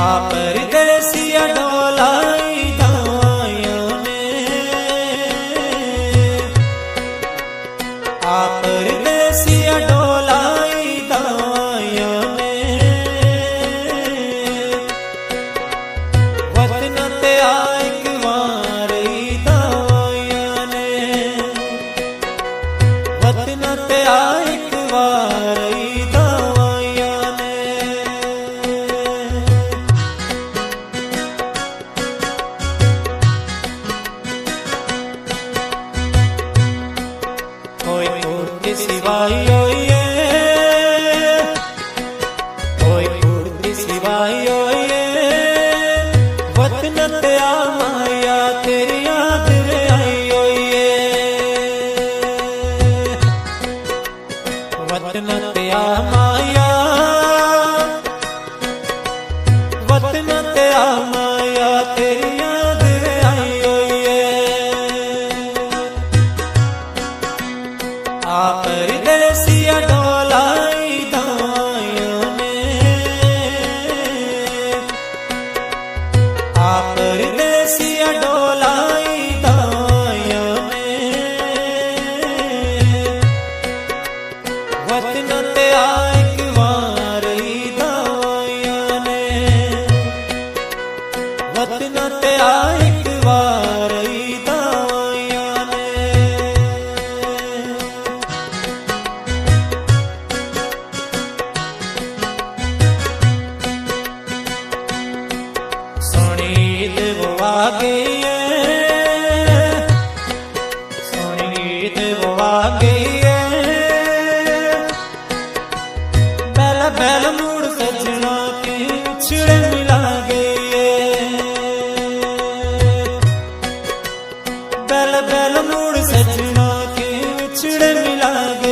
आ परदेसिया डोलाई दवाइयों ने, आ परदेसिया डोलाई दवाइयों ने, वतन ते आइक वारी दवाइयों ने, वतन ते आइक वारी दवाइयों ने। कोई मूर्ति सिवाय ओये, कोई मूर्ति सिवाय ओये, वतन ते आ माया तेरी याद रे आई ओये, वतन ते आ माया, वतन ते आ माया तेरी याद रे आई ओये। आ परदेसिया डोलाई दवाइयों ने, आ परदेसिया डोलाई दवाइयों ने, वतन ते आइक वारी दवाइयों ने, वतन ते आइक वारी दवाइयों ने। सोनी ईद वो आ गई है, सोनी ईद वो आ गई है, बैल बैल मूड सजना के छिड़े मिला गई है, बैल बैल मूड सजना के छिड़े मिला गई।